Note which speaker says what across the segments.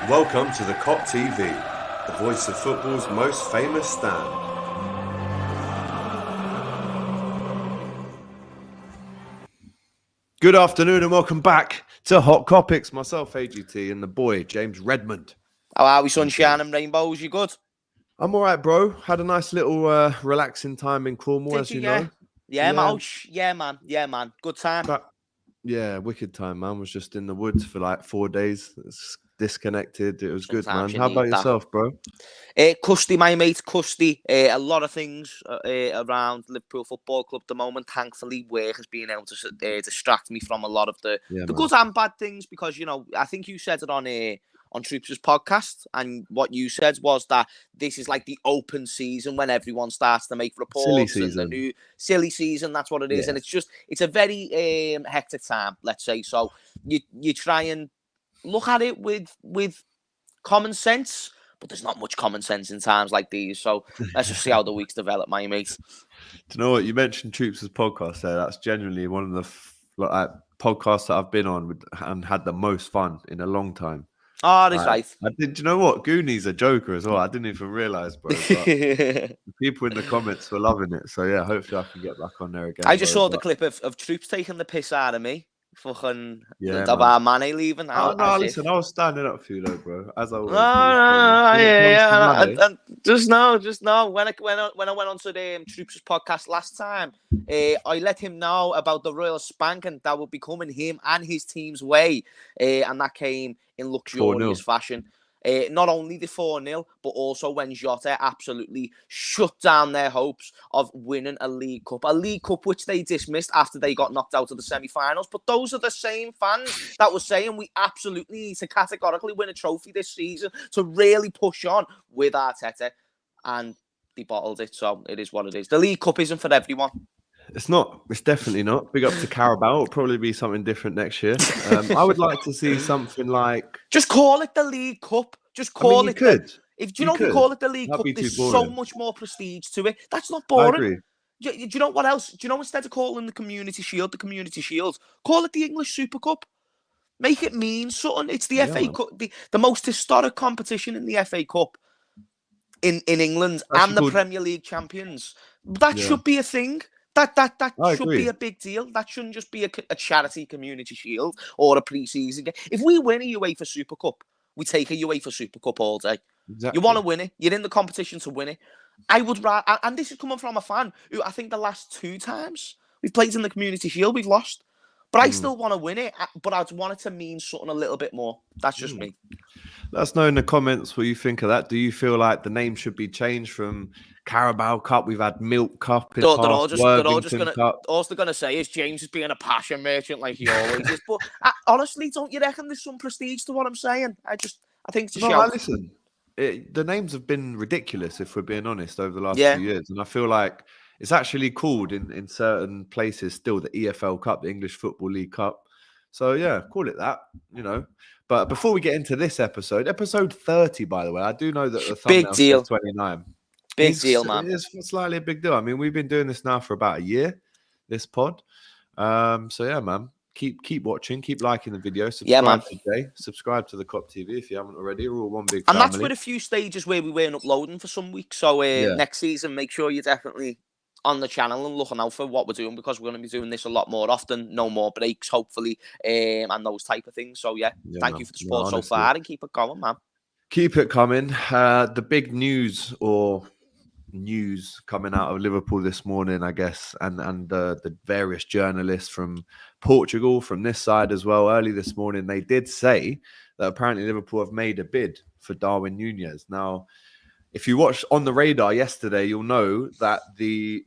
Speaker 1: Welcome to the Kop TV, the voice of football's most famous stand. Good afternoon and welcome back to Hot Kopics. Myself, AGT, and the boy, James Redmond.
Speaker 2: How are we, sunshine and rainbows? You good?
Speaker 1: I'm all right, bro. Had a nice little relaxing time in Cornwall, as you know.
Speaker 2: Yeah, man. Good time.
Speaker 1: Yeah, wicked time, man. Was just in the woods for like 4 days. It's disconnected. It was
Speaker 2: Sometimes
Speaker 1: good, man. How about yourself, bro?
Speaker 2: Custy, my mate, Custy. A lot of things around Liverpool Football Club at the moment. Thankfully, work has been able to distract me from a lot of the good and bad things because, you know, I think you said it on Troops' podcast, and what you said was that this is like the open season when everyone starts to make reports and the new silly season. That's what it is, and it's a very hectic time, let's say. So you try and look at it with common sense, but there's not much common sense in times like these. So let's just see how the weeks develop, my mate.
Speaker 1: Do you know what you mentioned? Troops' podcast there. That's genuinely one of the podcasts that I've been on and had the most fun in a long time.
Speaker 2: Oh, that's right.
Speaker 1: Do you know what? Goonies a joker as well. I didn't even realise, bro. But people in the comments were loving it. So yeah, hopefully I can get back on there again.
Speaker 2: I just saw the clip of Troops taking the piss out of me. Fucking about Mane leaving.
Speaker 1: Listen, I was standing up for you though, bro. As I always
Speaker 2: do. And just know. When I went on to the Troops' podcast last time, I let him know about the royal spanking that would be coming him and his team's way, and that came in luxurious fashion. Not only the 4-0, but also when Jota absolutely shut down their hopes of winning a League Cup which they dismissed after they got knocked out of the semi-finals. But those are the same fans that were saying we absolutely need to categorically win a trophy this season to really push on with Arteta, and they bottled it. So it is what it is. The League Cup isn't for everyone.
Speaker 1: It's not. It's definitely not. Big up to Carabao. It'll probably be something different next year. I would like to see something like...
Speaker 2: Just call it the League Cup. Just call it... If you call it the League Cup, there's so much more prestige to it. That's not boring.
Speaker 1: I agree.
Speaker 2: Do you know what else? Do you know, instead of calling the Community Shield, call it the English Super Cup. Make it mean something. It's the FA Cup, the most historic competition in the FA Cup in England and the Premier League champions. That should be a thing. That should be a big deal. That shouldn't just be a charity Community Shield or a pre-season game. If we win a UEFA Super Cup, we take a UEFA Super Cup all day. Exactly. You want to win it. You're in the competition to win it. I would rather, and this is coming from a fan who I think the last 2 times we've played in the Community Shield, we've lost. But I still want to win it, but I'd want it to mean something a little bit more. That's just me.
Speaker 1: Let us know in the comments what you think of that. Do you feel like the name should be changed from Carabao Cup? We've had Milk Cup in the past, Worthington Cup.
Speaker 2: All they're going to say is James is being a passion merchant like he always is. But honestly, don't you reckon there's some prestige to what I'm saying? I think it's a shout.
Speaker 1: Listen, the names have been ridiculous, if we're being honest, over the last few years. And I feel like it's actually called in certain places still the EFL Cup, the English Football League Cup. So, yeah, call it that, you know. But before we get into this episode 30, by the way, I do know that the thumbnail says 29.
Speaker 2: Big deal, man.
Speaker 1: It's slightly a big deal. I mean, we've been doing this now for about a year, this pod. So, yeah, man. Keep watching, keep liking the video. Subscribe today. Subscribe to the Kop TV if you haven't already. We're all one big family.
Speaker 2: And that's with a few stages where we weren't uploading for some weeks. So next season, make sure you're definitely on the channel and looking out for what we're doing, because we're going to be doing this a lot more often. No more breaks, hopefully, and those type of things. So thank you for the support so far, and keep it going, man.
Speaker 1: Keep it coming. The big news coming out of Liverpool this morning, I guess, and the various journalists from Portugal, from this side as well, early this morning, they did say that apparently Liverpool have made a bid for Darwin Nunez. Now, if you watched On the Radar yesterday, you'll know that the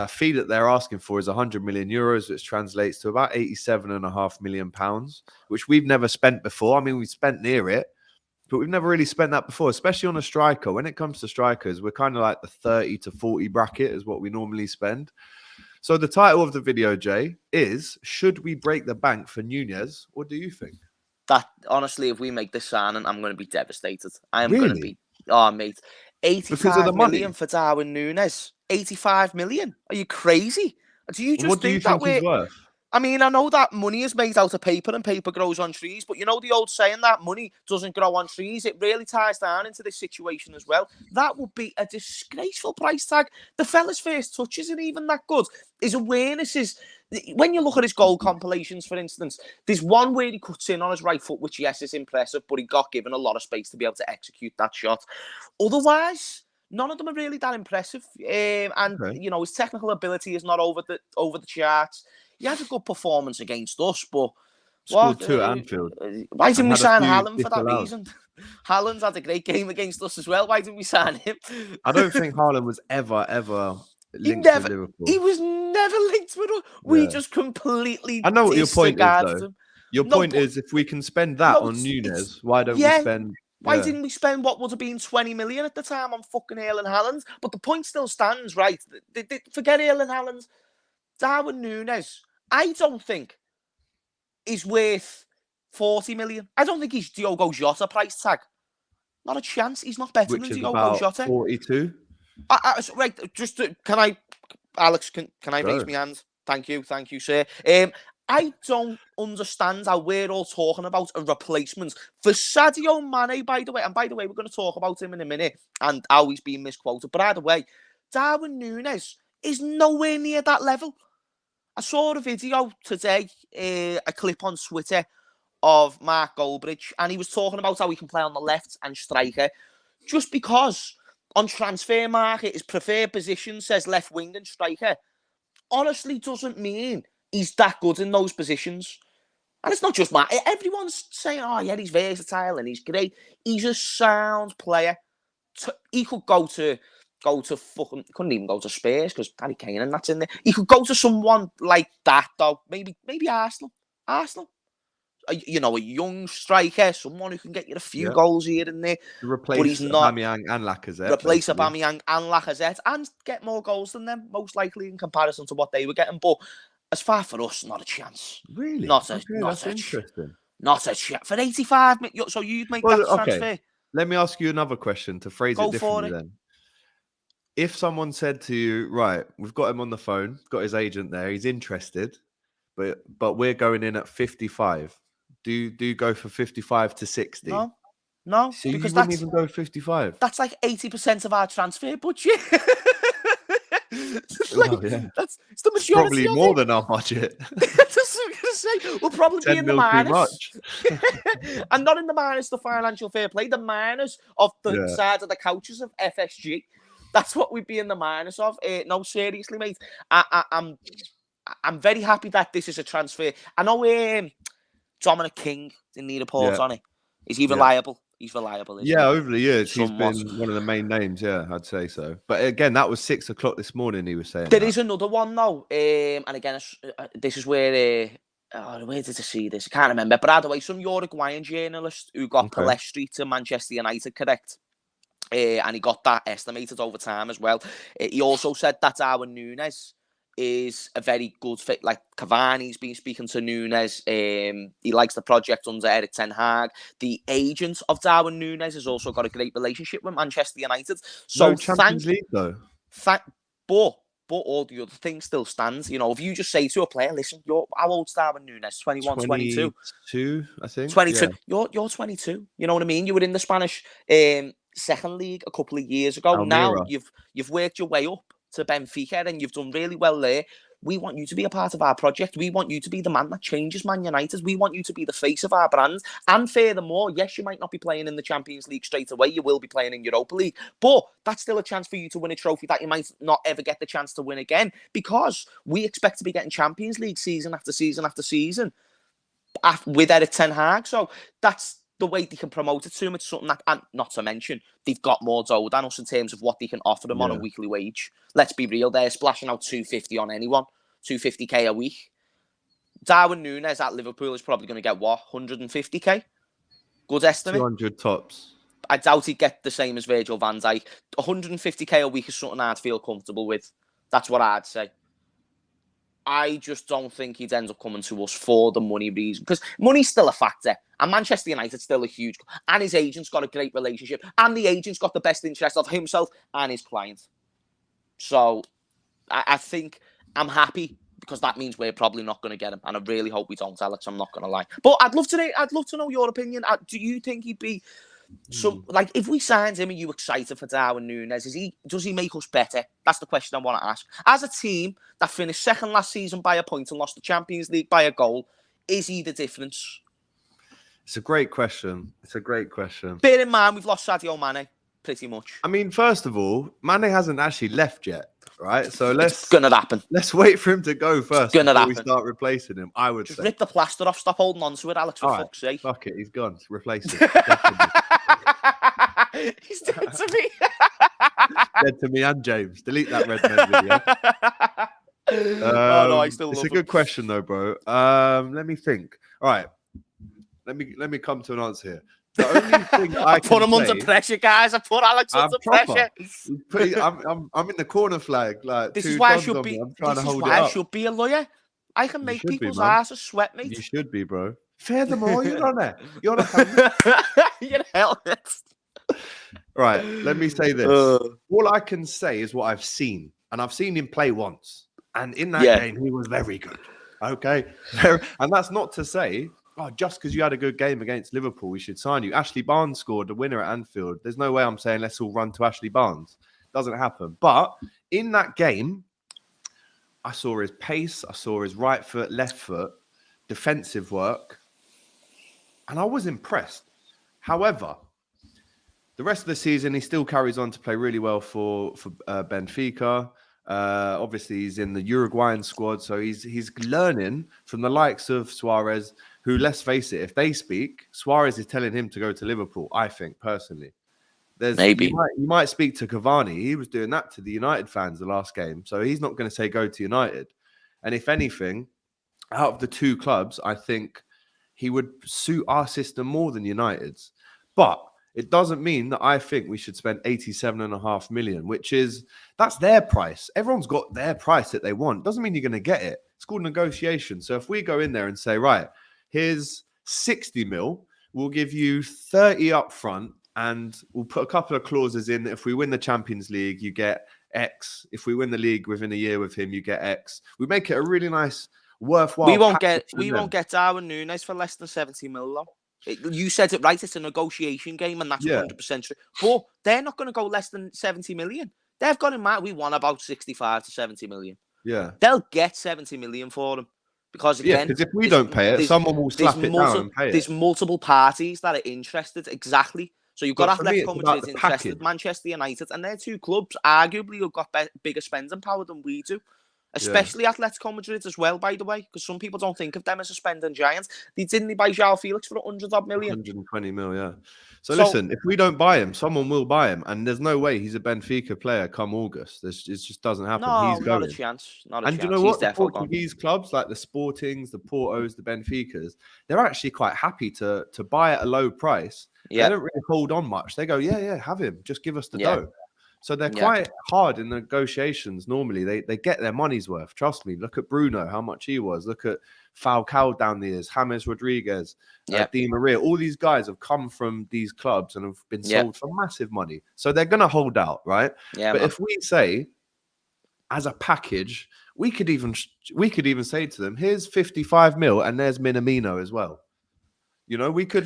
Speaker 1: fee that they're asking for is 100 million euros, which translates to about 87.5 million pounds, which we've never spent before. I mean, we've spent near it, but we've never really spent that before, especially on a striker. When it comes to strikers, we're kind of like the 30 to 40 bracket is what we normally spend. So the title of the video, Jay, is, should we break the bank for Nuñez? What do you think?
Speaker 2: That, honestly, if we make this signing, I'm going to be devastated. I am going to be, oh, mate. 85 million for Darwin Nunez. 85 million? Are you crazy? Do you just think that we're worth? I mean, I know that money is made out of paper and paper grows on trees, but you know the old saying that money doesn't grow on trees? It really ties down into this situation as well. That would be a disgraceful price tag. The fella's first touch isn't even that good. His awareness is... When you look at his goal compilations, for instance, there's one where he cuts in on his right foot, which, yes, is impressive, but he got given a lot of space to be able to execute that shot. Otherwise... None of them are really that impressive, and you know his technical ability is not over the charts. He had a good performance against us, but
Speaker 1: Scored 2 at Anfield.
Speaker 2: Why didn't we sign Haaland for that
Speaker 1: disallowed.
Speaker 2: reason? Haaland's had a great game against us as well. Why didn't we sign him?
Speaker 1: I don't think Haaland was ever linked with Liverpool.
Speaker 2: He was never linked with us. We just completely.
Speaker 1: I know what your point is, though.
Speaker 2: Him.
Speaker 1: Your point is, if we can spend that on Nuñez, why don't we spend?
Speaker 2: Why didn't we spend what would have been 20 million at the time on fucking Erling Haaland? But the point still stands, right? Forget Erling Haaland. Darwin Nunez, I don't think is worth 40 million. I don't think he's Diogo Jota price tag. Not a chance. He's not better than Diogo Jota.
Speaker 1: 42.
Speaker 2: Right, Alex, can I raise my hand? Thank you, sir. I don't understand how we're all talking about a replacement for Sadio Mane, by the way. And by the way, we're going to talk about him in a minute and how he's being misquoted. But either way, Darwin Nunez is nowhere near that level. I saw a video today, a clip on Twitter of Mark Goldbridge, and he was talking about how he can play on the left and striker. Just because on transfer market, his preferred position says left wing and striker, honestly doesn't mean he's that good in those positions. And it's not just Matt. Everyone's saying, oh, yeah, he's versatile and he's great. He's a sound player. He could go to fucking... Couldn't even go to Spurs because Harry Kane and that's in there. He could go to someone like that, though. Maybe Arsenal. You know, a young striker, someone who can get you a few goals here and there.
Speaker 1: Replace Aubameyang and Lacazette.
Speaker 2: Replace Aubameyang and Lacazette and get more goals than them, most likely, in comparison to what they were getting. But as far for us, not a chance.
Speaker 1: Really?
Speaker 2: Not
Speaker 1: interesting.
Speaker 2: Not a chance. For 85 million, so you'd make that transfer?
Speaker 1: Let me ask you another question to phrase it differently then. If someone said to you, right, we've got him on the phone, got his agent there, he's interested, but we're going in at 55. Do you go for 55 to 60?
Speaker 2: No.
Speaker 1: So you wouldn't even go 55.
Speaker 2: That's like 80% of our transfer budget. It's the majority.
Speaker 1: Probably more than our budget.
Speaker 2: We'll probably be in the minus. And not in the minus the financial fair play, the minus of the side of the couches of FSG. That's what we'd be in the minus of. No, seriously, mate. I'm very happy that this is a transfer. I know Dominic King didn't need a report on it. Is he reliable? He's reliable.
Speaker 1: Over the years, he's been one of the main names. Yeah, I'd say so. But again, that was 6 o'clock this morning. He was saying
Speaker 2: there is another one though, and again, this is where where did I see this? I can't remember. But either way, some Uruguayan journalist who got Palestri to Manchester United correct, and he got that estimated over time as well. He also said that Darwin Nunez is a very good fit. Like Cavani's been speaking to Nuñez. He likes the project under Erik ten Hag. The agent of Darwin Nunez has also got a great relationship with Manchester United. So
Speaker 1: no Champions League though.
Speaker 2: But all the other things still stands. You know, if you just say to a player, listen, how old's Darwin Nunez? 21, 22?
Speaker 1: 22, I think.
Speaker 2: 22. Yeah. You're 22. You know what I mean? You were in the Spanish second league a couple of years ago.
Speaker 1: Almira.
Speaker 2: Now you've worked your way up to Benfica and you've done really well there. We want you to be a part of our project. We want you to be the man that changes Man United. We want you to be the face of our brand. And furthermore, yes, you might not be playing in the Champions League straight away. You will be playing in Europa League. But that's still a chance for you to win a trophy that you might not ever get the chance to win again, because we expect to be getting Champions League season after season after season with Erik ten Hag. So that's the way they can promote it to him. It's something that, and not to mention, they've got more dough than us in terms of what they can offer them on a weekly wage. Let's be real, they're splashing out 250 on anyone, 250k a week. Darwin Nunez at Liverpool is probably going to get what, 150k? Good estimate.
Speaker 1: 200 tops.
Speaker 2: I doubt he'd get the same as Virgil van Dijk. 150k a week is something I'd feel comfortable with. That's what I'd say. I just don't think he'd end up coming to us for the money reason, because money's still a factor, and Manchester United's still a huge, and his agent's got a great relationship, and the agent's got the best interest of himself and his client. So I think I'm happy because that means we're probably not going to get him, and I really hope we don't, Alex. I'm not going to lie, but I'd love to know your opinion. Do you think he'd be like, if we signed him? Are you excited for Darwin Nunez? Does he make us better? That's the question I want to ask. As a team that finished second last season by a point and lost the Champions League by a goal, is he the difference?
Speaker 1: It's a great question.
Speaker 2: Bear in mind, we've lost Sadio Mane, pretty much.
Speaker 1: I mean, first of all, Mane hasn't actually left yet, right? So
Speaker 2: it's gonna happen.
Speaker 1: Let's wait for him to go first before we start replacing him. I would
Speaker 2: just rip the plaster off. Stop holding on to it, Alex. For fuck's sake.
Speaker 1: Fuck it, he's gone. Replace it.
Speaker 2: He's dead to me.
Speaker 1: Dead to me and James. Delete that Red Men video.
Speaker 2: No, I still love
Speaker 1: It's a good question though, bro. Let me think. All right. Let me come to an answer here. The only thing I
Speaker 2: put him under pressure, guys. I put Alex under pressure.
Speaker 1: I'm in the corner flag. Like,
Speaker 2: this is why I should be. I should be a lawyer. I can make people's asses sweat, mate.
Speaker 1: You should be, bro. Fair them all. You're on it. You're on it.
Speaker 2: You're helmet.
Speaker 1: Right. Let me say this. All I can say is what I've seen, and I've seen him play once, and in that game he was very good. Okay, and that's not to say, just because you had a good game against Liverpool, we should sign you. Ashley Barnes scored the winner at Anfield. There's no way I'm saying let's all run to Ashley Barnes. Doesn't happen. But in that game, I saw his pace. I saw his right foot, left foot, defensive work. And I was impressed. However, the rest of the season, he still carries on to play really well for Benfica. Obviously, he's in the Uruguayan squad. So he's learning from the likes of Suarez, who, let's face it, if they speak, Suarez is telling him to go to Liverpool, I think, personally.
Speaker 2: Maybe.
Speaker 1: You might speak to Cavani. He was doing that to the United fans the last game. So he's not going to say go to United. And if anything, out of the two clubs, I think he would suit our system more than United's. But it doesn't mean that I think we should spend 87.5 million, that's their price. Everyone's got their price that they want. Doesn't mean you're going to get it. It's called negotiation. So if we go in there and say, right, here's 60 mil, we'll give you 30 up front, and we'll put a couple of clauses in. If we win the Champions League, you get X. If we win the league within a year with him, you get X. We make it a really nice, worthwhile.
Speaker 2: We won't get Darwin Nunez for less than 70 mil, though. You said it right. It's a negotiation game, and that's 100% true. But they're not going to go less than 70 million. They've got in mind we want about 65 to 70 million.
Speaker 1: Yeah,
Speaker 2: they'll get 70 million for them. Because again,
Speaker 1: because if we don't pay it, someone will slap it down and pay it.
Speaker 2: There's multiple parties that are interested. Exactly. So you've got Atletico Madrid interested, Manchester United, and they're two clubs arguably who've got bigger spending power than we do. Especially Atletico Madrid as well, by the way, because some people don't think of them as a spending giant. Didn't they buy João Felix for 100 million?
Speaker 1: 120 mil, yeah. So listen, if we don't buy him, someone will buy him, and there's no way he's a Benfica player come August. It just doesn't happen.
Speaker 2: No,
Speaker 1: he's going.
Speaker 2: Not a chance. Not a chance.
Speaker 1: And you know what? The Portuguese clubs like the Sportings, the Portos, the Benficas, they're actually quite happy to buy at a low price. Yeah. They don't really hold on much. They go, have him. Just give us the dough. So they're quite hard in negotiations. Normally, they get their money's worth. Trust me. Look at Bruno, how much he was. Look at Falcao down the years, James Rodriguez, Di Maria. All these guys have come from these clubs and have been sold for massive money. So they're going to hold out, right? Yeah. But if we say, as a package, we could even say to them, here's 55 mil and there's Minamino as well. You know, we could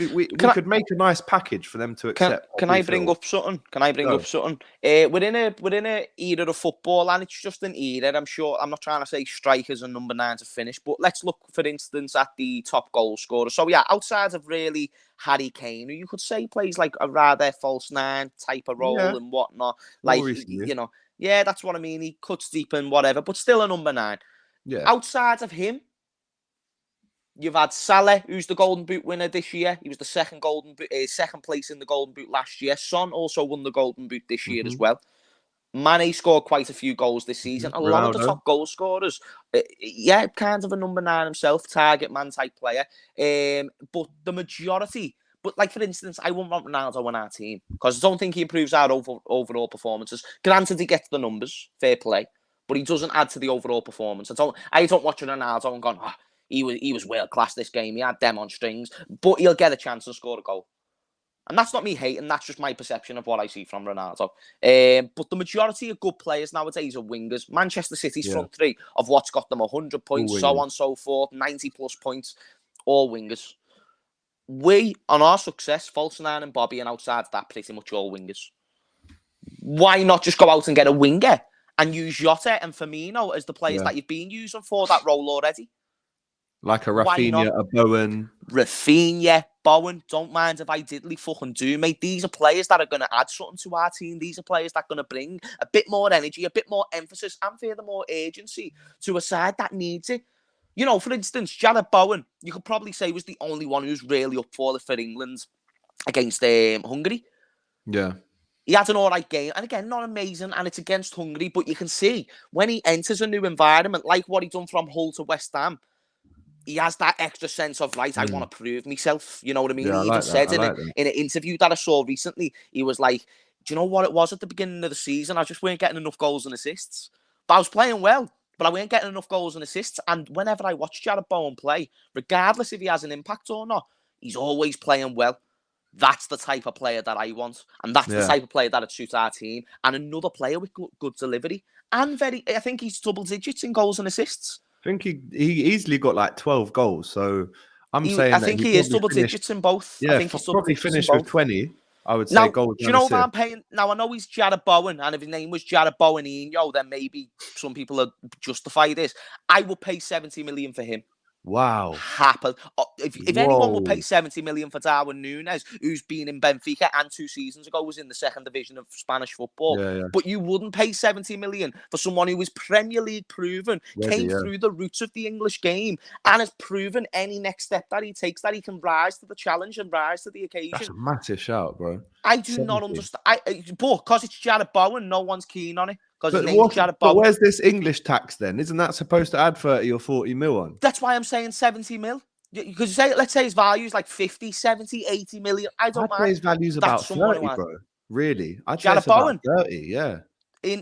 Speaker 1: make a nice package for them to accept.
Speaker 2: Can I bring up something? We're in a era of football, and it's just an era. I'm not trying to say strikers and number 9 to finish, but let's look, for instance, at the top goal scorer. So outside of really Harry Kane, who you could say plays like a rather false 9 type of role and whatnot. Like, that's what I mean. He cuts deep and whatever, but still a number 9. Yeah. Outside of him, you've had Salah, who's the Golden Boot winner this year. He was the second place in the Golden Boot last year. Son also won the Golden Boot this year as well. Mane scored quite a few goals this season. A lot of the top goal scorers, kind of a number 9 himself, target man type player. But the majority, like for instance, I wouldn't want Ronaldo on our team because I don't think he improves our overall performances. Granted, he gets the numbers, fair play, but he doesn't add to the overall performance. I don't watch Ronaldo and go, he was world class this game. He had them on strings, but he'll get a chance and score a goal. And that's not me hating, that's just my perception of what I see from Ronaldo. But the majority of good players nowadays are wingers. Manchester City's front three of what's got them 100 points, so on, so forth, 90 plus points, all wingers. We, on our success, false nine and Bobby, and outside that, pretty much all wingers. Why not just go out and get a winger and use Jota and Firmino as the players that you've been using for that role already?
Speaker 1: Like a Rafinha, a Bowen.
Speaker 2: Rafinha, Bowen, don't mind if I diddly fucking do, mate. These are players that are going to add something to our team. These are players that are going to bring a bit more energy, a bit more emphasis, and furthermore agency to a side that needs it. You know, for instance, Jarrod Bowen, you could probably say was the only one who's really up for it for England against Hungary.
Speaker 1: Yeah.
Speaker 2: He had an all right game, and again, not amazing, and it's against Hungary, but you can see when he enters a new environment, like what he done from Hull to West Ham, he has that extra sense of, right, I want to prove myself. You know what I mean?
Speaker 1: Yeah,
Speaker 2: he even said in an interview that I saw recently, he was like, do you know what it was at the beginning of the season? I just weren't getting enough goals and assists. But I was playing well, but I weren't getting enough goals and assists. And whenever I watch Jarrod Bowen play, regardless if he has an impact or not, he's always playing well. That's the type of player that I want. And that's the type of player that would suit our team. And another player with good delivery. And I think he's double digits in goals and assists.
Speaker 1: I think he easily got like 12 goals. So I
Speaker 2: think he is double digits in both.
Speaker 1: Yeah,
Speaker 2: I think he's
Speaker 1: probably finished with 20. I would say
Speaker 2: now,
Speaker 1: goals.
Speaker 2: Do you know if I'm paying? Now I know he's Jarrod Bowen, and if his name was Jarrod Bowen, then maybe some people would justify this. I would pay 70 million for him.
Speaker 1: Wow.
Speaker 2: Happen. If anyone would pay 70 million for Darwin Nunez, who's been in Benfica and 2 seasons ago was in the 2nd division of Spanish football, but you wouldn't pay 70 million for someone who was Premier League proven, came through the roots of the English game, and has proven any next step that he takes that he can rise to the challenge and rise to the occasion.
Speaker 1: That's a massive shout, bro.
Speaker 2: I do not understand. But because it's Jarrod Bowen, no one's keen on it. Because his name's Jarrod Bowen.
Speaker 1: But where's this English tax then? Isn't that supposed to add 30 or 40 mil on?
Speaker 2: That's why I'm saying 70 mil. Because let's say his value is like 50, 70, 80 million. I don't mind.
Speaker 1: His value's about 30, bro. Really? I'd say
Speaker 2: Jarrod Bowen.
Speaker 1: About 30, yeah.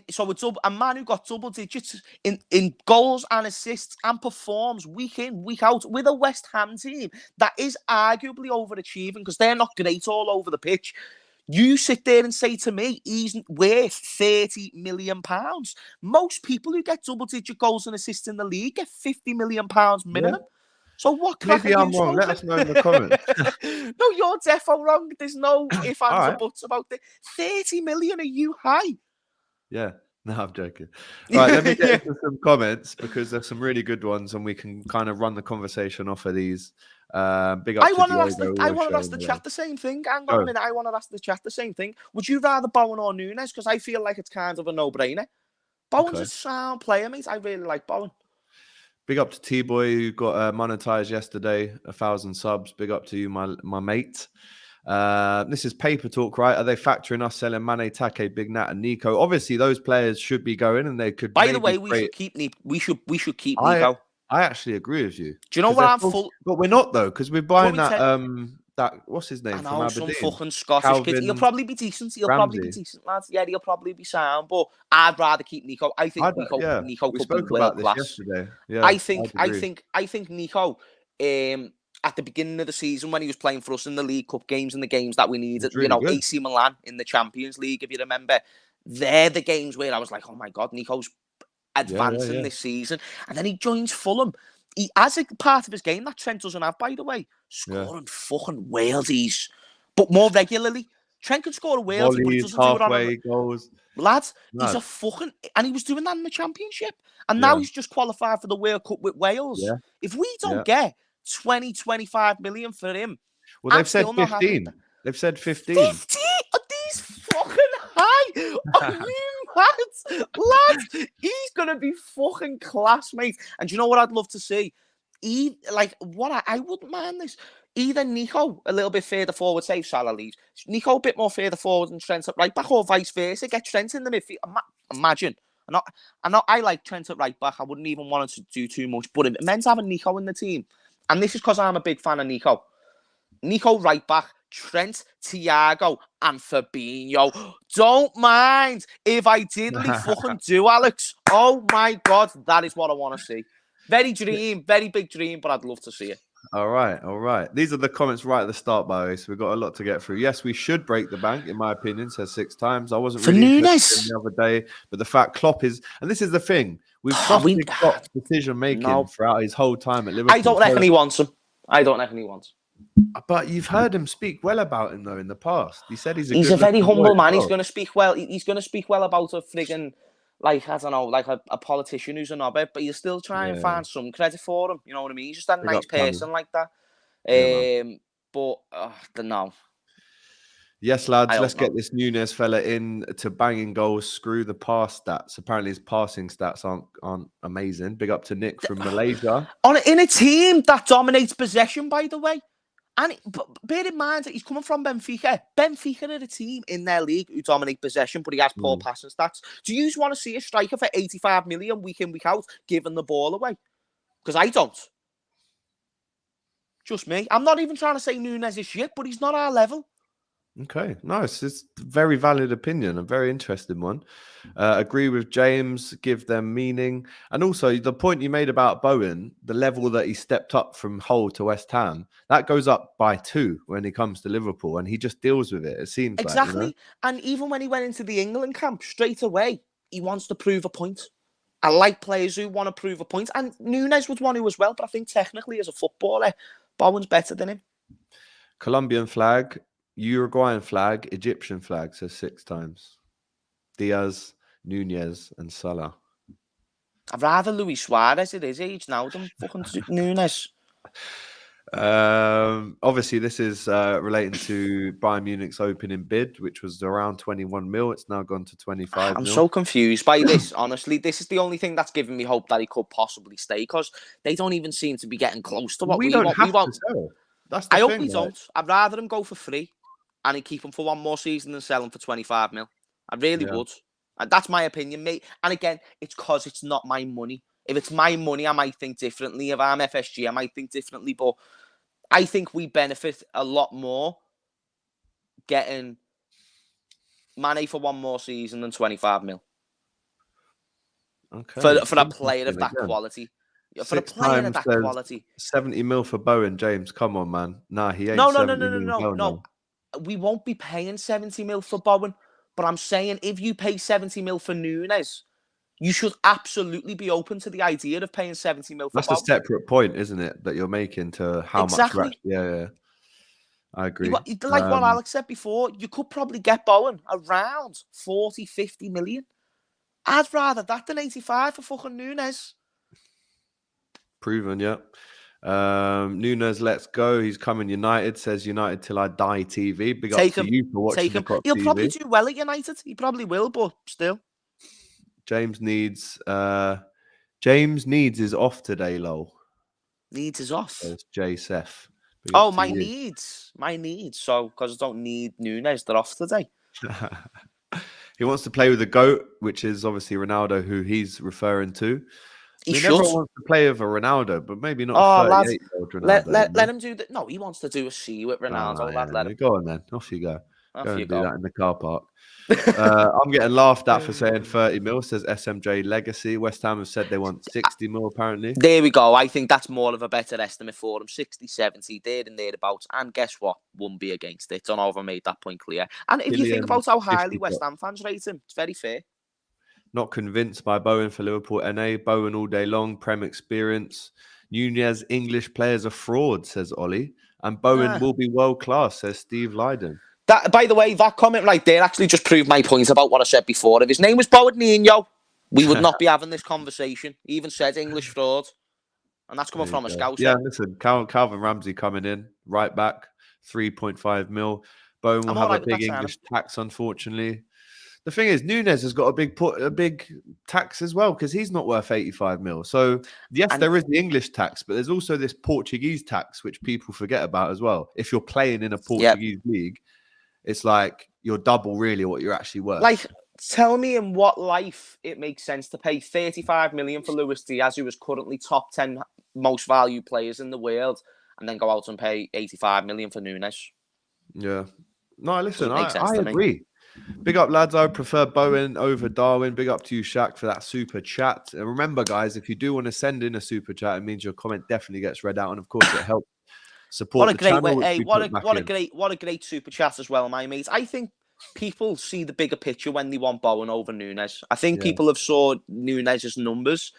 Speaker 2: So it's a man who got double digits in goals and assists and performs week in, week out with a West Ham team that is arguably overachieving because they're not great all over the pitch. You sit there and say to me, he's worth £30 million. Most people who get double-digit goals and assists in the league get £50 million minimum. Yeah. So what?
Speaker 1: Maybe I'm wrong. Let us know in the comments.
Speaker 2: No, you're defo wrong. There's no ifs, ands, or buts about it. 30 million, are you high?
Speaker 1: Yeah. No, I'm joking. Right, let me get into some comments because there's some really good ones and we can kind of run the conversation off of these. Big up
Speaker 2: I want to ask the chat the same thing. Hang on a minute. I want to ask the chat the same thing. Would you rather Bowen or Nuñez? Because I feel like it's kind of a no-brainer. Bowen's a sound player, mate. I really like Bowen.
Speaker 1: Big up to T-Boy who got monetized yesterday, 1,000 subs. Big up to you, my mate. This is paper talk, right? Are they factoring us selling Mane, Take, Big Nat, and Nico? Obviously, those players should be going, and they could.
Speaker 2: By the way, we should keep Nico.
Speaker 1: I actually agree with you.
Speaker 2: Do you know what I'm full?
Speaker 1: But we're not though, because we're buying that what's his name from Aberdeen?
Speaker 2: Some fucking Scottish kid. He'll probably be decent. Probably be decent, lads. Yeah, he'll probably be sound. But I'd rather keep Nico. I think Nico could be world class.
Speaker 1: Yesterday. Yeah,
Speaker 2: I think Nico. At the beginning of the season, when he was playing for us in the League Cup games and the games that we needed, really AC Milan in the Champions League, if you remember, they're the games where I was like, oh my God, Nico's advancing this season. And then he joins Fulham. He has a part of his game that Trent doesn't have, by the way, scoring fucking Walesies, but more regularly. Trent can score a Walesy, but he doesn't do it on
Speaker 1: goals.
Speaker 2: Lads, he's a fucking... And he was doing that in the Championship. And now he's just qualified for the World Cup with Wales. Yeah. If we don't get 20, 25 million for him...
Speaker 1: Well, they've said 15. They've said 15.
Speaker 2: 50? Are these fucking high? Are you mad? Lads, he's going to be fucking class, mate. And do you know what I'd love to see? I wouldn't mind this. Either Nico a little bit further forward, say if Salah leaves. Nico a bit more further forward and Trent at right back, or vice versa. Get Trent in the midfield. Imagine. I like Trent at right back. I wouldn't even want to do too much. But it meant having Nico in the team. And this is because I'm a big fan of Nico. Nico right back, Trent, Thiago, and Fabinho. Don't mind if I diddly fucking do, Alex. Oh my God, that is what I want to see. Very big dream, but I'd love to see it.
Speaker 1: All right. These are the comments right at the start, by the way. So we've got a lot to get through. Yes, we should break the bank, in my opinion, says 6 times. I wasn't
Speaker 2: For
Speaker 1: really interested in
Speaker 2: Nuñez.
Speaker 1: the other day, but the fact Klopp is, and this is the thing, we've
Speaker 2: Oh,
Speaker 1: trusted Klopp's decision making
Speaker 2: no.
Speaker 1: throughout his whole time at
Speaker 2: I
Speaker 1: Liverpool.
Speaker 2: don't reckon he wants him. I don't reckon he wants him.
Speaker 1: But you've heard him speak well about him, though, in the past. He said he's
Speaker 2: a very humble man.
Speaker 1: Well.
Speaker 2: He's going to speak well. He's going to speak well about a friggin', like, I don't know, like a politician who's a knobhead, but you still try and find some credit for him. You know what I mean? He's just a nice person like that. But, no.
Speaker 1: Yes, lads, let's get this Nuñez fella in to banging goals. Screw the pass stats. Apparently his passing stats aren't amazing. Big up to Nick from Malaysia.
Speaker 2: In a team that dominates possession, by the way. And bear in mind that he's coming from Benfica. Benfica are a team in their league who dominate possession, but he has poor passing stats. Do you want to see a striker for 85 million week in, week out, giving the ball away? Because I don't. Just me. I'm not even trying to say Nuñez is shit, but he's not our level.
Speaker 1: Okay, nice. It's a very valid opinion, a very interesting one. Agree with James, give them meaning. And also the point you made about Bowen, the level that he stepped up from Hull to West Ham, that goes up by 2 when he comes to Liverpool, and he just deals with it, it seems
Speaker 2: exactly.
Speaker 1: Like, you know?
Speaker 2: And even when he went into the England camp, straight away, he wants to prove a point. I like players who want to prove a point, and Nuñez was one who as well, but I think technically as a footballer, Bowen's better than him.
Speaker 1: Colombian flag, Uruguayan flag, Egyptian flag, says 6 times. Diaz, Nuñez, and Salah.
Speaker 2: I'd rather Luis Suarez at his age now than fucking Nuñez.
Speaker 1: Obviously, this is relating to Bayern Munich's opening bid, which was around 21 mil. It's now gone to 25
Speaker 2: I'm
Speaker 1: mil.
Speaker 2: so confused by this, honestly. This is the only thing that's given me hope that he could possibly stay, because they don't even seem to be getting close to what we want.
Speaker 1: To sell. That's the
Speaker 2: I
Speaker 1: thing,
Speaker 2: hope we don't. I'd rather him go for free and he keep him for one more season than sell him for 25 mil. I really would. And that's my opinion, mate. And again, it's because it's not my money. If it's my money, I might think differently. If I'm FSG, I might think differently. But I think we benefit a lot more getting Mane for one more season than 25 mil.
Speaker 1: Okay.
Speaker 2: For a player of that quality. For a player of that quality.
Speaker 1: 70 mil for Bowen, James. Come on, man. Nah, he ain't.
Speaker 2: No. We won't be paying 70 mil for Bowen. But I'm saying if you pay 70 mil for Nuñez, you should absolutely be open to the idea of paying 70 mil for Bowen.
Speaker 1: That's a separate point, isn't it? That you're making to how much we're actually... Yeah. I agree.
Speaker 2: Like what Alex said before, you could probably get Bowen around 40, 50 million. I'd rather that than 85 for fucking Nuñez.
Speaker 1: Proven, yeah. Nuñez, let's go. He's coming United, says United till I die TV. Big up to you for watching the Kop TV.
Speaker 2: He'll probably do well at United. He probably will, but still.
Speaker 1: James Needs is off today, lol.
Speaker 2: Needs is off.
Speaker 1: There's J. Seth.
Speaker 2: Oh, my needs. So, because I don't need Nuñez, they're off today.
Speaker 1: He wants to play with the GOAT, which is obviously Ronaldo, who he's referring to. Everyone wants to play with a Ronaldo, but maybe not a 38-year-old Ronaldo.
Speaker 2: Let him do that. No, he wants to do a C with Ronaldo. Let him.
Speaker 1: Go on then. Off you go. Go and do that in the car park. I'm getting laughed at for saying 30 mil, says SMJ Legacy. West Ham have said they want 60 mil, apparently.
Speaker 2: There we go. I think that's more of a better estimate for them. 60, 70, there and thereabouts. And guess what? Wouldn't be against it. Don't know if I made that point clear. And if you think about how highly West Ham fans rate him, it's very fair.
Speaker 1: Not convinced by Bowen for Liverpool NA. Bowen all day long. Prem experience. Nuñez English players are fraud, says Ollie. And Bowen will be world class, says Steve Lydon.
Speaker 2: That, by the way, that comment right there actually just proved my point about what I said before. If his name was Bowen Nino, we would not be having this conversation. He even said English fraud. And that's coming from a scout.
Speaker 1: Yeah, listen, Calvin Ramsey coming in, right back, 3.5 mil. Bowen will have a big English tax, unfortunately. The thing is, Nuñez has got a big tax as well, because he's not worth 85 mil. So, yes, there is the English tax, but there's also this Portuguese tax, which people forget about as well. If you're playing in a Portuguese league, it's like you're double really what you're actually worth.
Speaker 2: Like, tell me in what life it makes sense to pay 35 million for Luis Diaz, who is currently top 10 most valued players in the world, and then go out and pay 85 million for Nuñez.
Speaker 1: Yeah. No, listen, I agree. Big up, lads. I would prefer Bowen over Darwin. Big up to you, Shaq, for that super chat. And remember, guys, if you do want to send in a super chat, it means your comment definitely gets read out. And of course, it helps support
Speaker 2: What a
Speaker 1: the
Speaker 2: great
Speaker 1: channel.
Speaker 2: way! Hey, what a
Speaker 1: In.
Speaker 2: great super chat as well, my mates. I think people see the bigger picture when they want Bowen over Nuñez. I think people have saw Nuñez's numbers.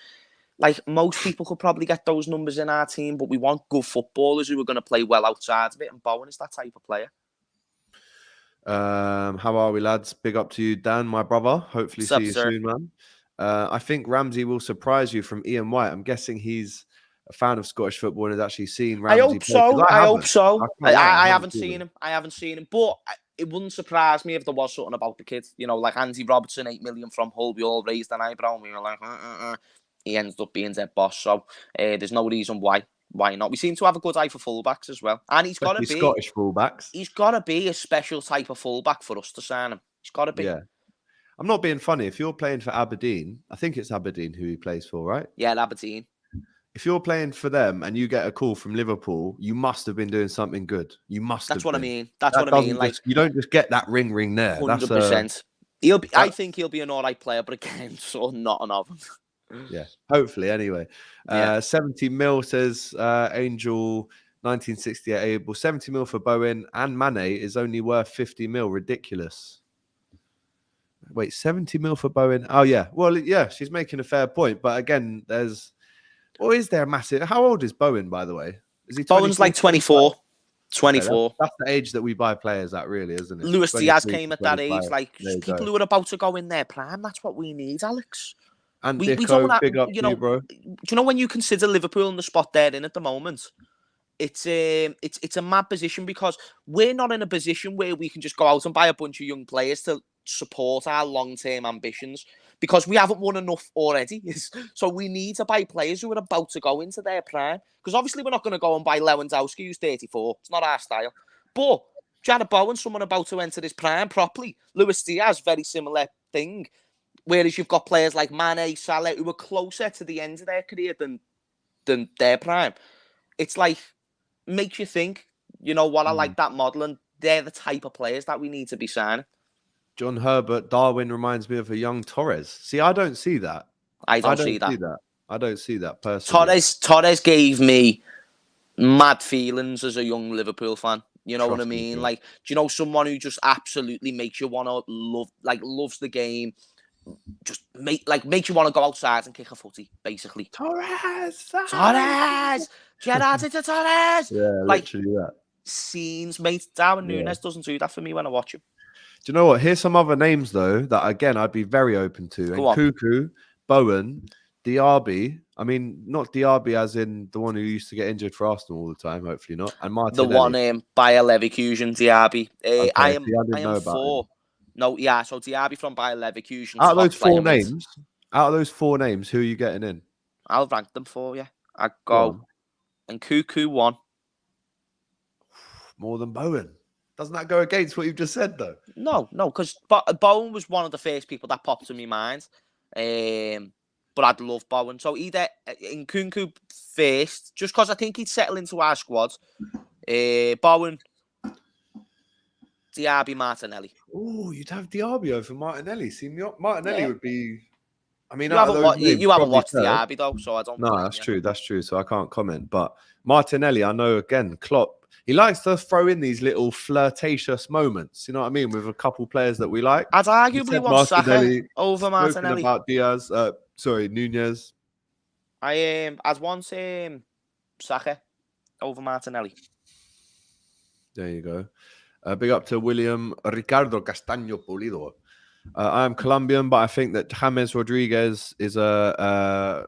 Speaker 2: Like, most people could probably get those numbers in our team, but we want good footballers who are going to play well outside of it, and Bowen is that type of player.
Speaker 1: How are we, lads? Big up to you, Dan, my brother. Hopefully see you soon, man. I think Ramsey will surprise you from Ian White. I'm guessing he's a fan of Scottish football and has actually seen Ramsey.
Speaker 2: I hope so. I hope so. I haven't seen him. I haven't seen him, but it wouldn't surprise me if there was something about the kid. You know, like Andy Robertson, 8 million from Hull. We all raised an eyebrow and we were like, He ends up being their boss. So there's no reason why not. We seem to have a good eye for fullbacks as well. And he's got to be
Speaker 1: Scottish fullbacks.
Speaker 2: He's got to be a special type of fullback for us to sign him. He's got to be.
Speaker 1: Yeah. I'm not being funny. If you're playing for Aberdeen, I think it's Aberdeen who he plays for, right?
Speaker 2: Yeah, Aberdeen.
Speaker 1: If you're playing for them and you get a call from Liverpool, you must have been doing something good. You must.
Speaker 2: That's what
Speaker 1: been.
Speaker 2: I mean. That's what I mean. Like,
Speaker 1: you don't just get that ring there.
Speaker 2: 100%. He'll be. I think he'll be an all right player, but again, so not an oven.
Speaker 1: Yeah, hopefully. Anyway, 70 mil says Angel 1968 able. 70 mil for Bowen and Mane is only worth 50 mil. Ridiculous. Wait, 70 mil for Bowen? Oh yeah. Well, yeah, she's making a fair point, but again, is there a massive? How old is Bowen, by the way? Is he?
Speaker 2: Bowen's like 24. 24.
Speaker 1: Okay, that's the age that we buy players at, really, isn't it?
Speaker 2: Luis Diaz came at that age. Like, people who are about to go in their prime. That's what we need, Alex.
Speaker 1: And we don't have, big up
Speaker 2: you know,
Speaker 1: bro.
Speaker 2: Do you know when you consider Liverpool in the spot they're in at the moment? It's a mad position because we're not in a position where we can just go out and buy a bunch of young players to support our long-term ambitions because we haven't won enough already. So we need to buy players who are about to go into their prime. Because obviously we're not going to go and buy Lewandowski, who's 34. It's not our style. But Jarrod Bowen, someone about to enter his prime properly. Luis Diaz, very similar thing. Whereas you've got players like Mane, Salah, who are closer to the end of their career than their prime. It's like, makes you think, you know what, I like that model, and they're the type of players that we need to be signing.
Speaker 1: John Herbert, Darwin reminds me of a young Torres. See, I don't see that.
Speaker 2: I don't see that.
Speaker 1: I don't see that personally.
Speaker 2: Torres gave me mad feelings as a young Liverpool fan. You know what I mean?
Speaker 1: Me,
Speaker 2: like, do you know someone who just absolutely makes you want to loves the game? Just makes you want to go outside and kick a footy, basically.
Speaker 1: Torres!
Speaker 2: Gerrard into Torres!
Speaker 1: Yeah, literally that.
Speaker 2: Scenes, mate. Darwin Nunez doesn't do that for me when I watch him.
Speaker 1: Do you know what? Here's some other names, though, that, again, I'd be very open to. Nkunku, Bowen, Diaby. I mean, not Diaby as in the one who used to get injured for Arsenal all the time, hopefully not. And Martinelli.
Speaker 2: The one, Bayer Leverkusen, Diaby.
Speaker 1: Okay,
Speaker 2: I am
Speaker 1: know
Speaker 2: for... No, yeah, so Diaby from Bayer Leverkusen.
Speaker 1: Out of those four names, who are you getting in?
Speaker 2: I'll rank them for you. I'd go Nkunku 1.
Speaker 1: More than Bowen. Doesn't that go against what you've just said, though?
Speaker 2: No, because Bowen was one of the first people that popped in my mind. But I'd love Bowen. So either Nkunku first, just because I think he'd settle into our squad. Bowen, Diaby, Martinelli.
Speaker 1: Oh, you'd have Diaby over Martinelli. See, Martinelli would be... I mean,
Speaker 2: you haven't watched Diaby, though, so I don't...
Speaker 1: No, that's true. So I can't comment. But Martinelli, I know, again, Klopp, he likes to throw in these little flirtatious moments, you know what I mean, with a couple players that we like.
Speaker 2: I'd arguably want Saka over Martinelli.
Speaker 1: About Diaz, Nuñez.
Speaker 2: I'd want Saka over Martinelli.
Speaker 1: There you go. Big up to William Ricardo Castaño Pulido. I am Colombian, but I think that James Rodriguez is a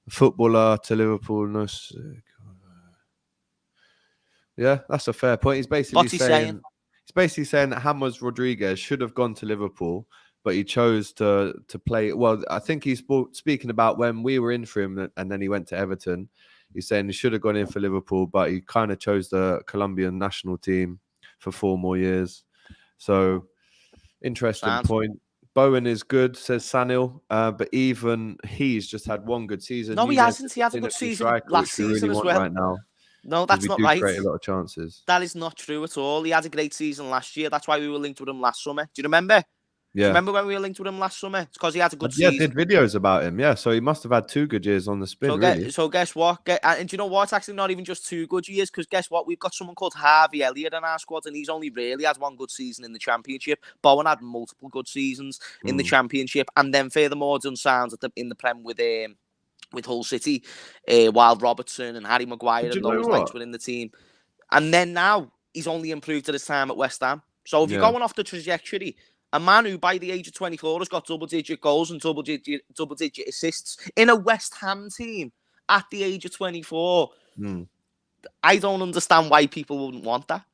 Speaker 1: footballer to Liverpool. No, yeah, that's a fair point. He's basically saying that James Rodriguez should have gone to Liverpool, but he chose to play. Well, I think he's speaking about when we were in for him, and then he went to Everton. He's saying he should have gone in for Liverpool, but he kind of chose the Colombian national team for 4 more years. So, interesting point. Bowen is good, says Sanil, but even he's just had one good season.
Speaker 2: No, he hasn't. He had a good season last season as well.
Speaker 1: Right now.
Speaker 2: No,
Speaker 1: 'Cause
Speaker 2: that's
Speaker 1: we
Speaker 2: not
Speaker 1: do
Speaker 2: right.
Speaker 1: create a lot of chances.
Speaker 2: That is not true at all. He had a great season last year. That's why we were linked with him last summer. Do you remember? Do you
Speaker 1: Yeah.
Speaker 2: remember when we were linked with him last summer? It's because he had a good
Speaker 1: Yeah,
Speaker 2: season.
Speaker 1: did videos about him. Yeah, so he must have had 2 good years on the spin, really.
Speaker 2: Guess what? And do you know what? It's actually not even just 2 good years, because guess what? We've got someone called Harvey Elliott in our squad, and he's only really had 1 good season in the Championship. Bowen had multiple good seasons in the Championship, and then furthermore done sounds in the Prem with Hull City, while Robertson and Harry Maguire
Speaker 1: Do you
Speaker 2: and
Speaker 1: know
Speaker 2: those
Speaker 1: what?
Speaker 2: lads were in the team. And then now he's only improved at his time at West Ham. So if you're
Speaker 1: Yeah.
Speaker 2: going off the trajectory, a man who by the age of 24 has got double-digit goals and double-digit assists in a West Ham team at the age of 24, I don't understand why people wouldn't want that.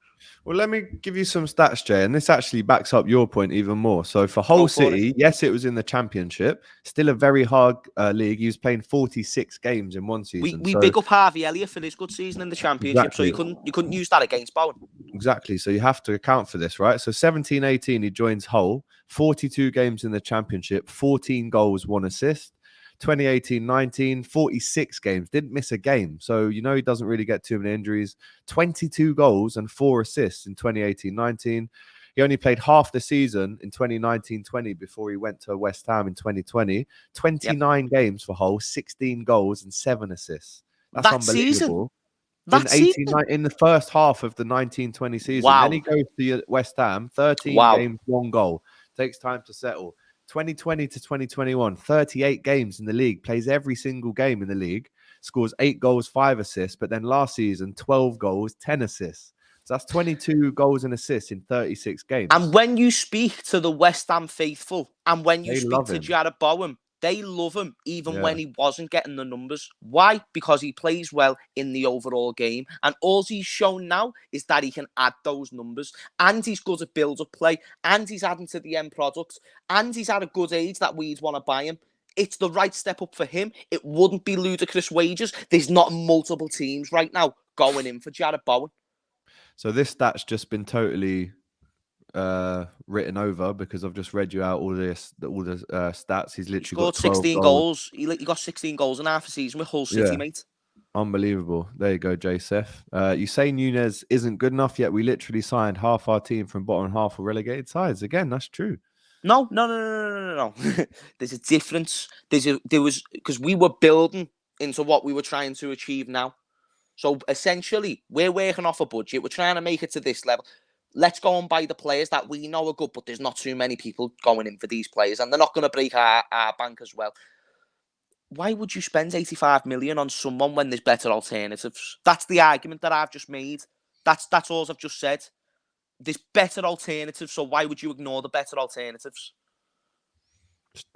Speaker 1: Well, let me give you some stats, Jay, and this actually backs up your point even more. So for Hull
Speaker 2: Go for
Speaker 1: City, yes, it was in the Championship, still a very hard league. He was playing 46 games in one season.
Speaker 2: We
Speaker 1: so
Speaker 2: big up Harvey Elliott for his good season in the Championship,
Speaker 1: Exactly.
Speaker 2: so you couldn't use that against Bowen.
Speaker 1: Exactly. So you have to account for this, right? So 17-18, he joins Hull, 42 games in the Championship, 14 goals, 1 assist. 2018-19, 46 games, didn't miss a game. So, you know, he doesn't really get too many injuries. 22 goals and 4 assists in 2018-19. He only played half the season in 2019-20 before he went to West Ham in 2020. 29 games for Hull, 16 goals and 7 assists. That's unbelievable. In the first half of the 1920 season.
Speaker 2: Wow.
Speaker 1: Then he goes to West Ham, 13 games, 1 goal. Takes time to settle. 2020 to 2021, 38 games in the league, plays every single game in the league, scores 8 goals, 5 assists, but then last season, 12 goals, 10 assists. So that's 22 goals and assists in 36 games.
Speaker 2: And when you speak to the West Ham faithful, and when you speak to Jarrod Bowen, they love him even when he wasn't getting the numbers. Why? Because he plays well in the overall game. And all he's shown now is that he can add those numbers. And he's good at build-up play. And he's adding to the end product. And he's at a good age that we'd want to buy him. It's the right step up for him. It wouldn't be ludicrous wages. There's not multiple teams right now going in for Jarrod Bowen.
Speaker 1: So this stat's just been totally written over because I've just read you out all the stats. He's literally got
Speaker 2: 16 goals. He got 16 goals in half a season with Hull City, mate.
Speaker 1: Unbelievable. There you go, J-Seth. You say Nuñez isn't good enough, yet we literally signed half our team from bottom half of relegated sides. Again, that's true.
Speaker 2: No. There's a difference. There was because we were building into what we were trying to achieve now. So essentially, we're working off a budget. We're trying to make it to this level. Let's go and buy the players that we know are good, but there's not too many people going in for these players, and they're not going to break our bank as well. Why would you spend 85 million on someone when there's better alternatives? That's the argument that I've just made. That's all I've just said. There's better alternatives, so why would you ignore the better alternatives?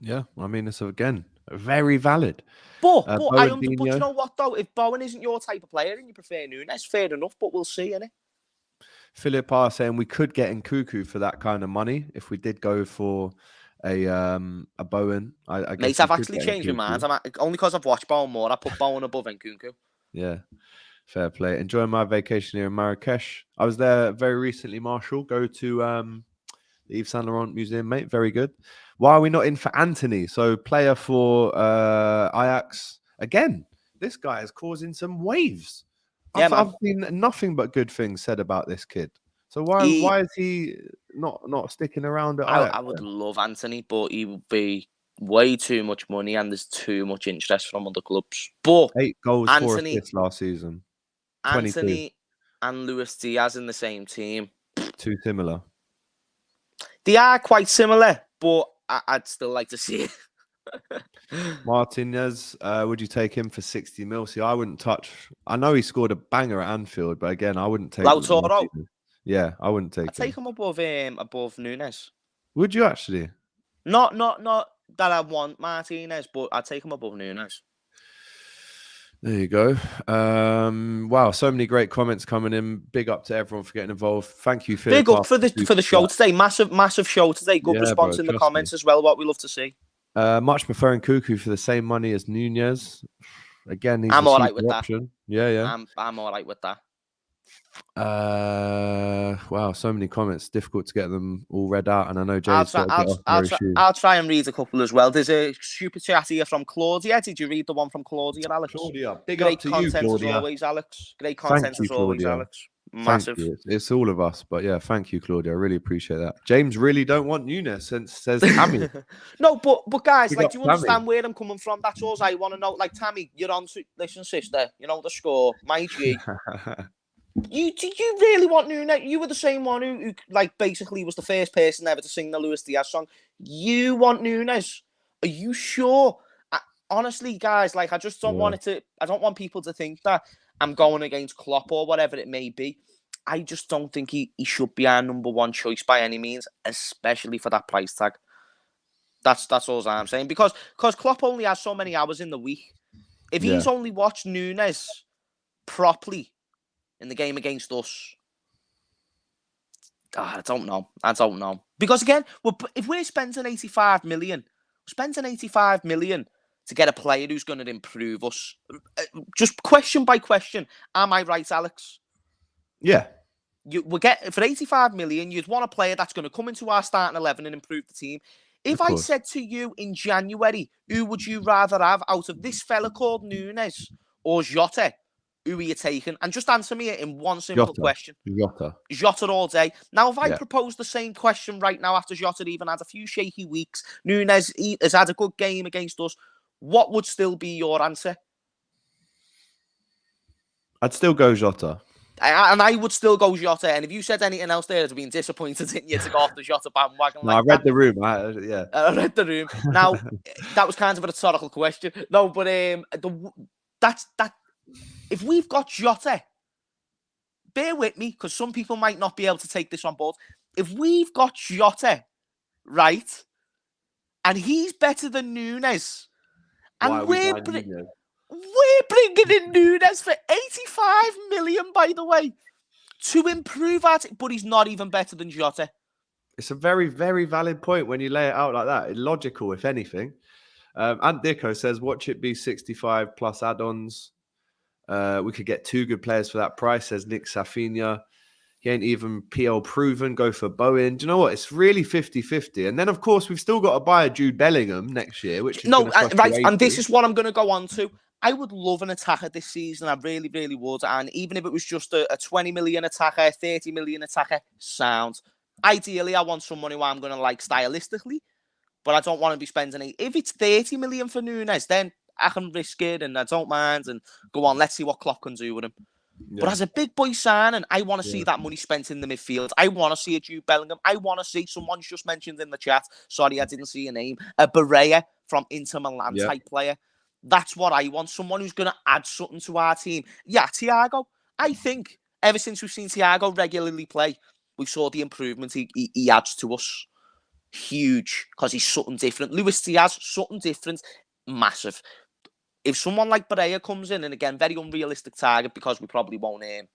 Speaker 1: Yeah, I mean, it's again very valid.
Speaker 2: But you know what though? If Bowen isn't your type of player and you prefer Nuñez, fair enough. But we'll see, innit?
Speaker 1: Philip R saying we could get in Cuckoo for that kind of money if we did go for a Bowen. I guess
Speaker 2: mate, I've actually changed my mind. Only because I've watched Bowen more. I put Bowen above Nkunku.
Speaker 1: Yeah, fair play. Enjoying my vacation here in Marrakesh. I was there very recently, Marshall. Go to the Yves Saint Laurent Museum, mate. Very good. Why are we not in for Anthony? So player for Ajax. Again, this guy is causing some waves.
Speaker 2: Yeah,
Speaker 1: I've seen nothing but good things said about this kid. So why is he not sticking around at Ajax?
Speaker 2: I would love Anthony, but he would be way too much money and there's too much interest from other clubs. But
Speaker 1: 8 goals, 4 assists last season. 22.
Speaker 2: Anthony and Luis Diaz in the same team.
Speaker 1: Too similar.
Speaker 2: They are quite similar, but I'd still like to see it.
Speaker 1: Martinez, would you take him for 60 mil? See, I wouldn't touch. I know he scored a banger at Anfield, but again, I wouldn't take
Speaker 2: Lautaro.
Speaker 1: Yeah, I wouldn't take him.
Speaker 2: I'd take him above Nuñez.
Speaker 1: Would you actually?
Speaker 2: Not that I want Martinez, but I'd take him above Nuñez.
Speaker 1: There you go. Wow, so many great comments coming in. Big up to everyone for getting involved. Thank you, Phil.
Speaker 2: Big up for the show today. Massive show today. Good response in the comments as well. What we love to see.
Speaker 1: Much preferring Cuckoo for the same money as Nuñez. Again, he's
Speaker 2: I'm all right with
Speaker 1: option.
Speaker 2: that.
Speaker 1: Yeah.
Speaker 2: I'm all right with that.
Speaker 1: Wow, so many comments. Difficult to get them all read out, and I know Jay's got to get off very soon.
Speaker 2: I'll try and read a couple as well. There's a super chat here from Claudia. Did you read the one from Claudia, Alex?
Speaker 1: Claudia, big
Speaker 2: Great
Speaker 1: up to you,
Speaker 2: content
Speaker 1: Claudia.
Speaker 2: as always, Alex. Great content as always, Alex. Massive.
Speaker 1: Thank you. It's all of us, but yeah, thank you, Claudia. I really appreciate that. James really don't want Nuñez, says Tammy.
Speaker 2: No, but guys,
Speaker 1: Big
Speaker 2: like,
Speaker 1: up
Speaker 2: do you
Speaker 1: Tammy.
Speaker 2: understand where I'm coming from? That's all I want to know. Like, Tammy, you're on to listen, sister. You know the score, my G. Did you really want Nuñez? You were the same one who like basically was the first person ever to sing the Luis Diaz song. You want Nuñez? Are you sure? Honestly, guys, like, I just don't want it to. I don't want people to think that I'm going against Klopp or whatever it may be. I just don't think he should be our number one choice by any means, especially for that price tag. That's all I'm saying. Because Klopp only has so many hours in the week. If he's only watched Nuñez properly in the game against us, I don't know. Because again, if we're spending 85 million, to get a player who's going to improve us. Just question by question. Am I right, Alex?
Speaker 1: Yeah.
Speaker 2: We'll get for 85 million, you'd want a player that's going to come into our starting 11 and improve the team. If I said to you in January, who would you rather have out of this fella called Nuñez or Jota? Who are you taking? And just answer me in one simple question. Jota all day. Now, if I propose the same question right now after Jota even had a few shaky weeks, Nuñez has had a good game against us, what would still be your answer?
Speaker 1: I'd still go Jota.
Speaker 2: And I would still go Jota. And if you said anything else there, I'd have been disappointed in you to go off the Jota bandwagon.
Speaker 1: No, I read the room. I
Speaker 2: read the room. Now, that was kind of a rhetorical question. No, but that's that. If we've got Jota, bear with me, because some people might not be able to take this on board. If we've got Jota, right, and he's better than Nuñez, and we're bringing in Nuñez for 85 million, by the way, to improve our team, but he's not even better than Jota.
Speaker 1: It's a very, very valid point when you lay it out like that. It's logical, if anything. Ant Dicko says, watch it be 65 plus add-ons. We could get 2 good players for that price, says Nick Safinha. He ain't even PL proven. Go for Bowen. Do you know what? It's really 50-50. And then, of course, we've still got to buy a Jude Bellingham next year, which is
Speaker 2: right. And this is what I'm going to go on to. I would love an attacker this season. I really, really would. And even if it was just a 20 million attacker, 30 million attacker, sound. Ideally, I want someone who I'm going to like stylistically, but I don't want to be spending it. If it's 30 million for Nuñez, then I can risk it and I don't mind and go on. Let's see what Klopp can do with him. Yeah. But as a big boy signing, I want to see that money spent in the midfield. I want to see a Jude Bellingham. I want to see, someone's just mentioned in the chat, sorry, I didn't see your name, a Barea from Inter Milan type player. That's what I want. Someone who's going to add something to our team. Yeah, Thiago. I think ever since we've seen Thiago regularly play, we saw the improvement he adds to us. Huge, because he's something different. Luis Diaz, something different. Massive. If someone like Barea comes in, and again, very unrealistic target because we probably won't end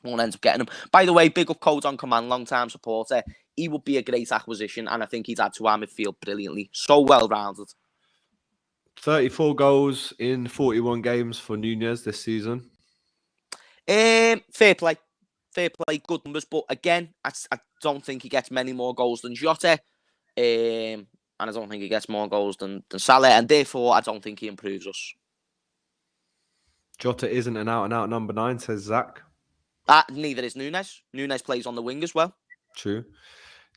Speaker 2: up getting him. By the way, big up Code on Command, long-time supporter. He would be a great acquisition, and I think he'd add to our midfield brilliantly. So well-rounded.
Speaker 1: 34 goals in 41 games for Nuñez this season.
Speaker 2: Fair play, good numbers. But again, I don't think he gets many more goals than Jota. And I don't think he gets more goals than Salah, and therefore I don't think he improves us.
Speaker 1: Jota isn't an out-and-out number 9, says Zach.
Speaker 2: Neither is Nuñez. Nuñez plays on the wing as well.
Speaker 1: True.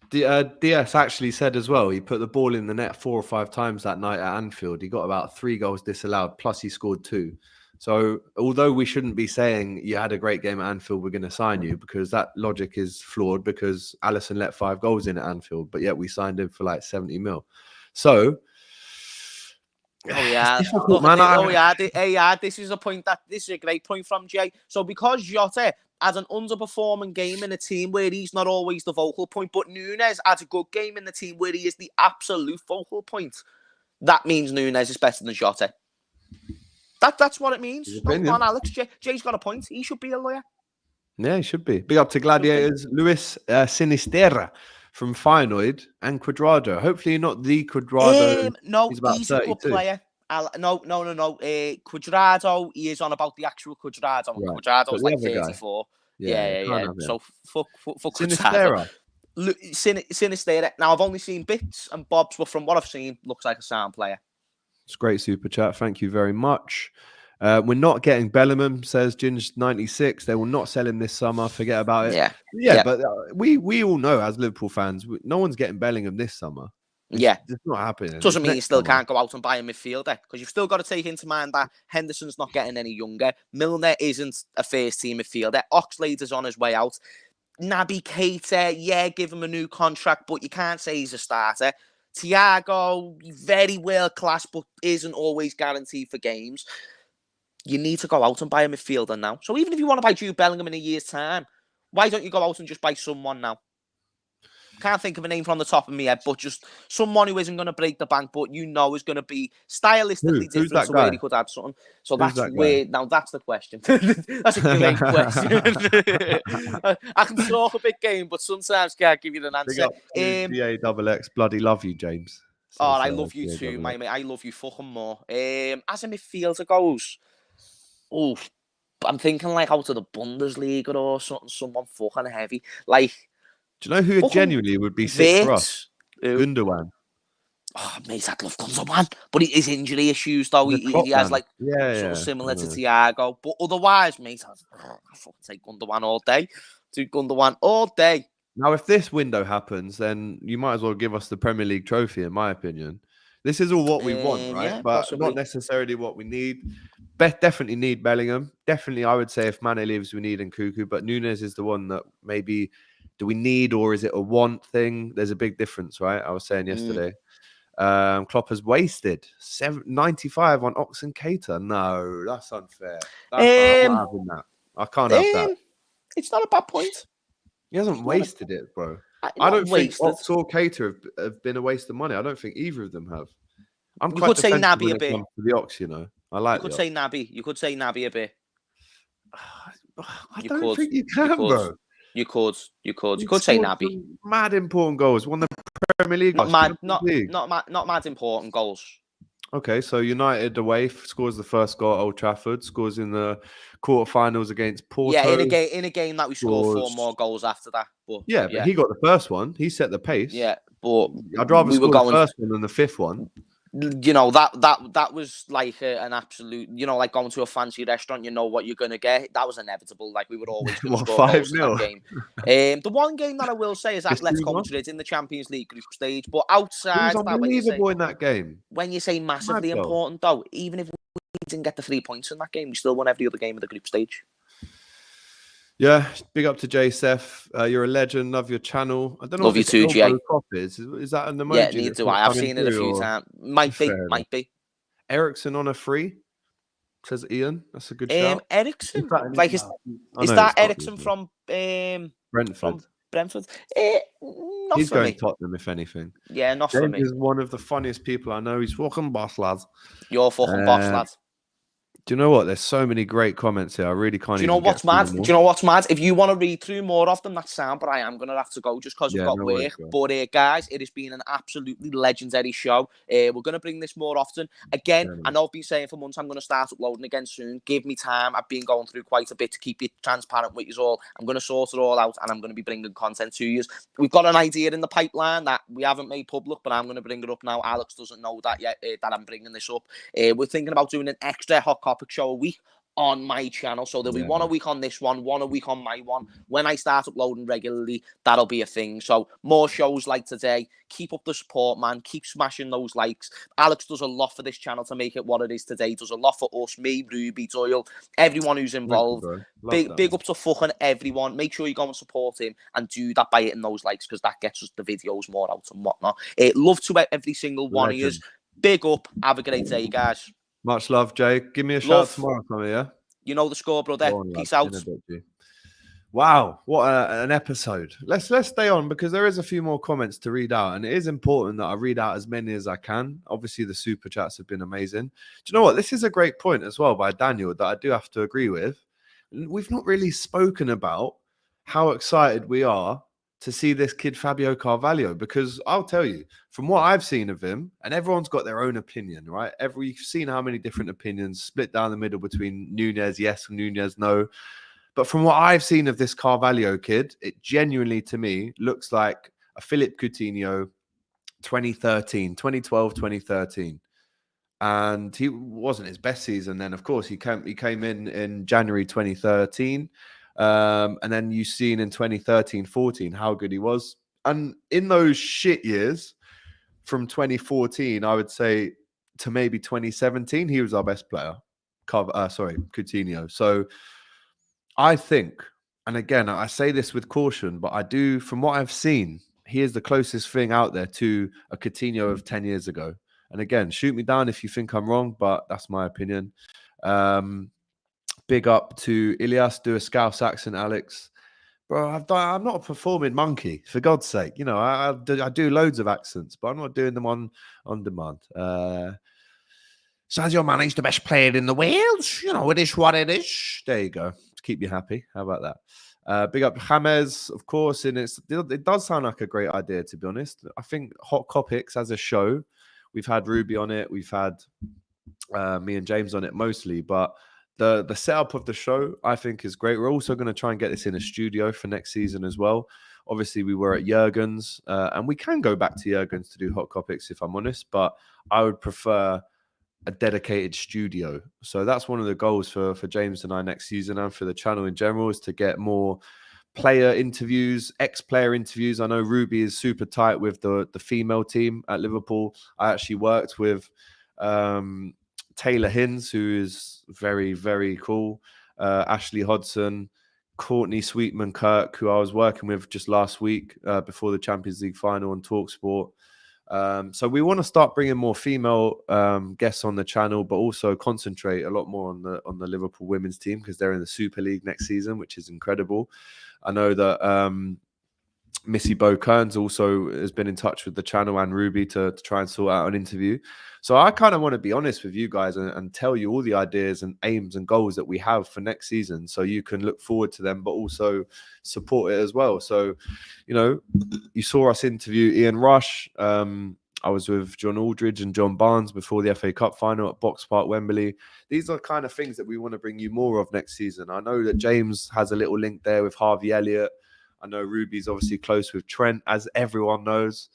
Speaker 1: DS actually said as well, he put the ball in the net 4 or 5 times that night at Anfield. He got about 3 goals disallowed, plus he scored 2. So although we shouldn't be saying you had a great game at Anfield, we're going to sign you, because that logic is flawed, because Alisson let 5 goals in at Anfield, but yet we signed him for like 70 mil. So,
Speaker 2: this is a great point from Jay. So because Jota had an underperforming game in a team where he's not always the focal point, but Nuñez had a good game in the team where he is the absolute focal point, that means Nuñez is better than Jota. That's what it means. Come on, Alex. Jay's got a point. He should be a lawyer.
Speaker 1: Yeah, he should be. Big up to Gladiators. Luis Sinisterra from Feyenoord and Cuadrado. Hopefully not the Cuadrado.
Speaker 2: No, he's a good player. No. Cuadrado, he is on about the actual Cuadrado. Right. Cuadrado's like 34. Yeah.
Speaker 1: Can't have him.
Speaker 2: So fuck
Speaker 1: Sinistera.
Speaker 2: Sinistera. Now I've only seen bits and bobs, but from what I've seen, looks like a sound player.
Speaker 1: It's great super chat. Thank you very much. We're not getting Bellingham, says Ginge96. They will not sell him this summer. Forget about it.
Speaker 2: Yeah.
Speaker 1: But we all know as Liverpool fans, no one's getting Bellingham this summer. It's not happening.
Speaker 2: Doesn't mean you still can't go out and buy a midfielder, because you've still got to take into mind that Henderson's not getting any younger. Milner isn't a first team midfielder. Oxlade's on his way out. Naby Keita, give him a new contract, but you can't say he's a starter. Thiago, very world class, but isn't always guaranteed for games. You need to go out and buy a midfielder now. So even if you want to buy Jude Bellingham in a year's time, why don't you go out and just buy someone now? Can't think of a name from the top of my head, but just someone who isn't going to break the bank, but is going to be stylistically different to where he could add something. So that's where, now that's the question. That's a great question. I can talk a big game, but sometimes can't give you an answer.
Speaker 1: GAXX, bloody love you, James.
Speaker 2: I love you too, mate. I love you fucking more. As a midfielder goes, I'm thinking like out of the Bundesliga or something, someone fucking heavy. Like,
Speaker 1: do you know who genuinely would be sick for us? Gundogan.
Speaker 2: Oh, mate, I'd love Gundogan. But his injury issues, though, he has like sort of similar to Thiago. But otherwise, mate, I'd fucking take Gundogan all day. Do Gundogan all day.
Speaker 1: Now, if this window happens, then you might as well give us the Premier League trophy, in my opinion. This is all what we want, right?
Speaker 2: Yeah,
Speaker 1: but
Speaker 2: possibly.
Speaker 1: Not necessarily what we need. Definitely need Bellingham. Definitely, I would say if Mane leaves, we need Nkunku. But Nuñez is the one that maybe... Do we need, or is it a want thing? There's a big difference, right? I was saying yesterday. Klopp has wasted 95 on Oxen Keita. No, that's unfair. I'm not having that. I can't have that.
Speaker 2: It's not a bad point.
Speaker 1: He hasn't wasted it, bro. I don't think Ox or Keita have been a waste of money. I don't think either of them have. I'm quite defensive when it comes to the Ox, you know. I like.
Speaker 2: You could say Naby. You could say Naby a bit.
Speaker 1: I don't think you can, bro.
Speaker 2: You could say Naby.
Speaker 1: Mad important goals. Won the Premier League.
Speaker 2: Not mad important goals.
Speaker 1: Okay, so United away scores the first goal at Old Trafford. Scores in the quarterfinals against Porto.
Speaker 2: Yeah, in a game that we scored 4 more goals after that. But
Speaker 1: he got the first one. He set the pace.
Speaker 2: Yeah, but
Speaker 1: I'd rather score the first one than the fifth one.
Speaker 2: You know, that was like an absolute, you know, like going to a fancy restaurant, you know what you're going to get. That was inevitable. Like, we were always going to score goals in that game. The one game that I will say is Atletico Madrid in the Champions League group stage. But outside
Speaker 1: that, unbelievable in that game.
Speaker 2: When you say massively important, though, even if we didn't get the 3 points in that game, we still won every other game of the group stage.
Speaker 1: Yeah, big up to JSF. You're a legend. Love your channel. I don't know.
Speaker 2: Love you too, Jay.
Speaker 1: Is that an emoji?
Speaker 2: Yeah, neither do I. I've seen it a few times. Might be.
Speaker 1: Ericsson on a free, says Ian. That's a good shout.
Speaker 2: Ericsson, like is that Ericsson from
Speaker 1: Brentford?
Speaker 2: From Brentford.
Speaker 1: He's going Tottenham, if anything.
Speaker 2: Yeah, not for me.
Speaker 1: He's one of the funniest people I know. He's fucking boss, lads.
Speaker 2: You're fucking boss, lads.
Speaker 1: Do you know what? There's so many great comments here. I really can't.
Speaker 2: Do you know what's mad? If you want to read through more of them, that's sound. But I am going to have to go just because we've got work. But guys, it has been an absolutely legendary show. We're going to bring this more often. Again, I know I've been saying for months I'm going to start uploading again soon. Give me time. I've been going through quite a bit to keep you transparent with you all. I'm going to sort it all out, and I'm going to be bringing content to you. We've got an idea in the pipeline that we haven't made public, but I'm going to bring it up now. Alex doesn't know that yet, that I'm bringing this up. We're thinking about doing an extra Hot Kopics show a week on my channel, so there'll be one a week on this one a week on my one. When I start uploading regularly, that'll be a thing. So more shows like today. Keep up the support, man. Keep smashing those likes. Alex does a lot for this channel to make it what it is today. Does a lot for us, me, Ruby, Doyle, everyone who's involved. Big up to fucking everyone. Make sure you go and support him, and do that by hitting those likes, because that gets us the videos more out and whatnot. Love to every single one of you. Big up. Have a great day, guys.
Speaker 1: Much love, Jay. Give me a shout tomorrow, yeah?
Speaker 2: You know the score, brother. Peace out.
Speaker 1: Wow, what an episode. Let's stay on, because there is a few more comments to read out, and it is important that I read out as many as I can. Obviously, the super chats have been amazing. Do you know what? This is a great point as well by Daniel that I do have to agree with. We've not really spoken about how excited we are to see this kid Fabio Carvalho, because I'll tell you, from what I've seen of him, and everyone's got their own opinion, right? You've seen how many different opinions split down the middle between Nuñez yes and Nuñez no. But from what I've seen of this Carvalho kid, it genuinely, to me, looks like a Philippe Coutinho 2012, 2013. And he wasn't his best season then, of course. He came in January 2013. And then you've seen in 2013-14 how good he was. And in those shit years, from 2014, I would say, to maybe 2017, he was our best player. Coutinho. So I think, and again, I say this with caution, but I do, from what I've seen, he is the closest thing out there to a Coutinho of 10 years ago. And again, shoot me down if you think I'm wrong, but that's my opinion. Big up to Ilias, do a Scouse accent, Alex. Bro, I'm not a performing monkey, for God's sake. You know, I do loads of accents, but I'm not doing them on demand. Sadio Mane's the best player in the world. You know, it is what it is. There you go. To keep you happy. How about that? Big up James, of course. And it does sound like a great idea, to be honest. I think Hot Kopics as a show, we've had Ruby on it. We've had me and James on it mostly. But the setup of the show, I think, is great. We're also going to try and get this in a studio for next season as well. Obviously, we were at Jurgen's. And we can go back to Jurgen's to do Hot Kopics, if I'm honest. But I would prefer a dedicated studio. So that's one of the goals for James and I next season, and for the channel in general, is to get more player interviews, ex-player interviews. I know Ruby is super tight with the female team at Liverpool. I actually worked with Taylor Hinds, who is very, very cool. Ashley Hodson, Courtney Sweetman-Kirk, who I was working with just last week before the Champions League final on TalkSport. So we want to start bringing more female guests on the channel, but also concentrate a lot more on the Liverpool women's team, because they're in the Super League next season, which is incredible. I know that Missy Bo Kearns also has been in touch with the channel and Ruby to try and sort out an interview. So I kind of want to be honest with you guys and tell you all the ideas and aims and goals that we have for next season, so you can look forward to them, but also support it as well. So, you know, you saw us interview Ian Rush. I was with John Aldridge and John Barnes before the FA Cup final at Box Park, Wembley. These are kind of things that we want to bring you more of next season. I know that James has a little link there with Harvey Elliott. I know Ruby's obviously close with Trent, as everyone knows.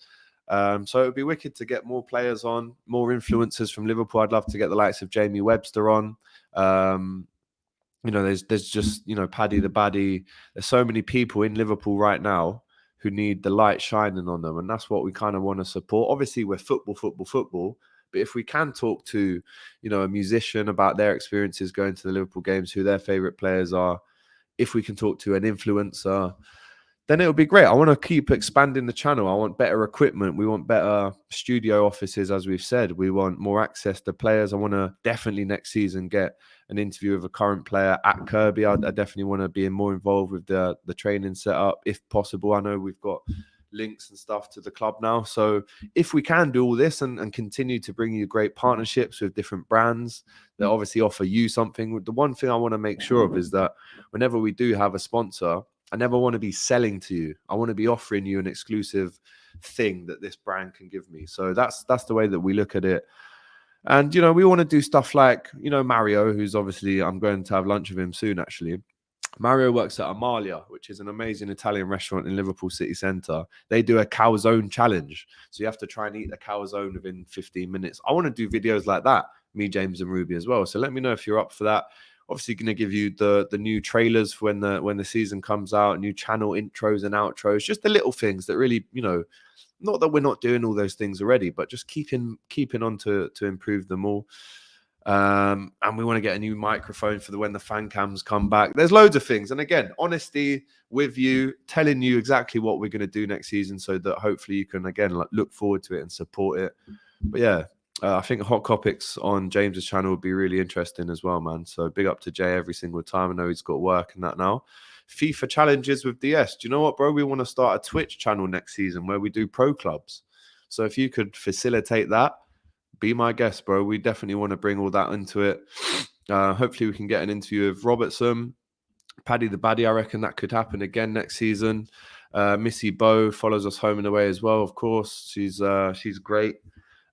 Speaker 1: So it would be wicked to get more players on, more influencers from Liverpool. I'd love to get the likes of Jamie Webster on. You know, there's just, you know, Paddy the Baddie. There's so many people in Liverpool right now who need the light shining on them. And that's what we kind of want to support. Obviously, we're football. But if we can talk to, you know, a musician about their experiences going to the Liverpool games, who their favourite players are, if we can talk to an influencer, then it would be great. I want to keep expanding the channel. I want better equipment. We want better studio offices, as we've said. We want more access to players. I want to definitely next season get an interview of a current player at Kirby. I definitely want to be more involved with the training setup, if possible. I know we've got links and stuff to the club now. So if we can do all this and continue to bring you great partnerships with different brands that obviously offer you something, the one thing I want to make sure of is that whenever we do have a sponsor, I never want to be selling to you. I want to be offering you an exclusive thing that this brand can give me. So that's the way that we look at it. And, you know, we want to do stuff like, you know, Mario, who's obviously, I'm going to have lunch with him soon, actually. Mario works at Amalia, which is an amazing Italian restaurant in Liverpool city centre. They do a calzone challenge. So you have to try and eat a calzone within 15 minutes. I want to do videos like that, me, James and Ruby as well. So let me know if you're up for that. Obviously going to give you the new trailers for when the season comes out, new channel intros and outros, just the little things that really, you know, not that we're not doing all those things already, but just keeping on to improve them all. And we want to get a new microphone for when the fan cams come back. There's loads of things. And again, honesty with you, telling you exactly what we're going to do next season, so that hopefully you can, again, look forward to it and support it. But yeah, I think Hot Kopics on James's channel would be really interesting as well, man. So big up to Jay every single time. I know he's got work and that now. FIFA challenges with DS. Do you know what, bro? We want to start a Twitch channel next season where we do pro clubs. So if you could facilitate that, be my guest, bro. We definitely want to bring all that into it. Hopefully we can get an interview of Robertson, Paddy the Baddie. I reckon that could happen again next season. Missy Bo follows us home and away as well, of course. She's great.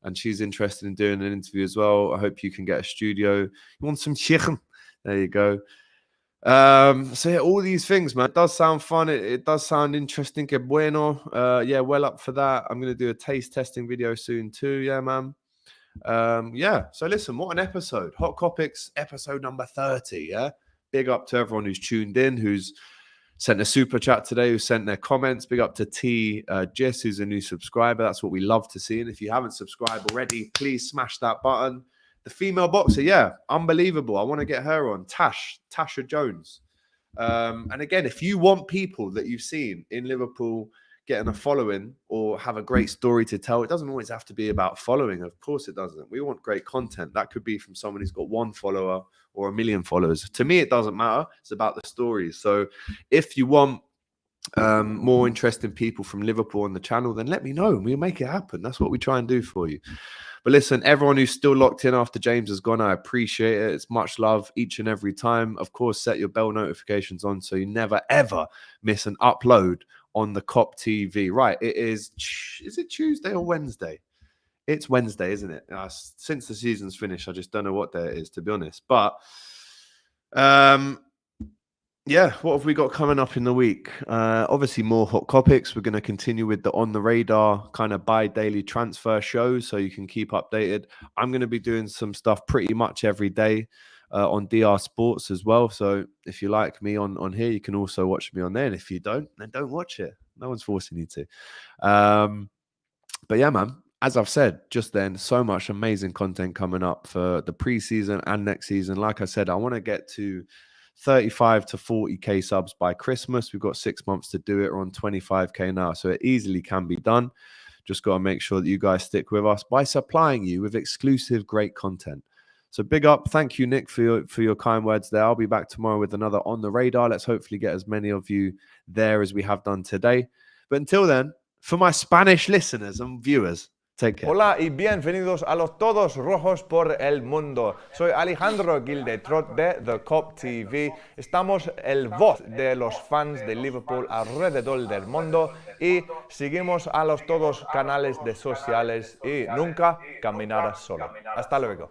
Speaker 1: And she's interested in doing an interview as well. I hope you can get a studio. You want some chicken? There you go. So yeah, all these things, man. It does sound fun. It does sound interesting. Que bueno. Yeah, well up for that. I'm gonna do a taste testing video soon too. Yeah, man. Yeah. So listen, what an episode. Hot Kopics, episode number 30. Yeah. Big up to everyone who's tuned in, who's sent a super chat today, who sent their comments. Big up to T Jess, who's a new subscriber. That's what we love to see. And if you haven't subscribed already, please smash that button. The female boxer, yeah, unbelievable. I want to get her on. Tasha Jones. And again, if you want people that you've seen in Liverpool getting a following or have a great story to tell, it doesn't always have to be about following. Of course it doesn't. We want great content. That could be from someone who's got 1 follower or 1 million followers. To me, it doesn't matter. It's about the stories. So if you want more interesting people from Liverpool on the channel, then let me know and we'll make it happen. That's what we try and do for you. But listen, everyone who's still locked in after James has gone, I appreciate it. It's much love each and every time. Of course, set your bell notifications on so you never, ever miss an upload on the Kop TV. Right, is it Tuesday or Wednesday? It's Wednesday, isn't it? Since the season's finished, I just don't know what day it is, to be honest. But yeah, what have we got coming up in the week? Obviously, more Hot Kopics. We're going to continue with the On the Radar kind of bi-daily transfer shows so you can keep updated. I'm going to be doing some stuff pretty much every day on DR Sports as well. So if you like me on here, you can also watch me on there. And if you don't, then don't watch it. No one's forcing you to. But yeah, man, as I've said just then, so much amazing content coming up for the preseason and next season. Like I said, I want to get to 35 to 40k subs by Christmas. We've got 6 months to do it. We're on 25k now, so it easily can be done. Just got to make sure that you guys stick with us by supplying you with exclusive great content. So big up. Thank you, Nick, for your kind words there. I'll be back tomorrow with another On the Radar. Let's hopefully get as many of you there as we have done today. But until then, for my Spanish listeners and viewers, take care.
Speaker 3: Hola y bienvenidos a los todos rojos por el mundo. Soy Alejandro Gildetrot de The Kop TV. Estamos el voz de los fans de Liverpool alrededor del mundo y seguimos a los todos canales de sociales y nunca caminarás solo. Hasta luego.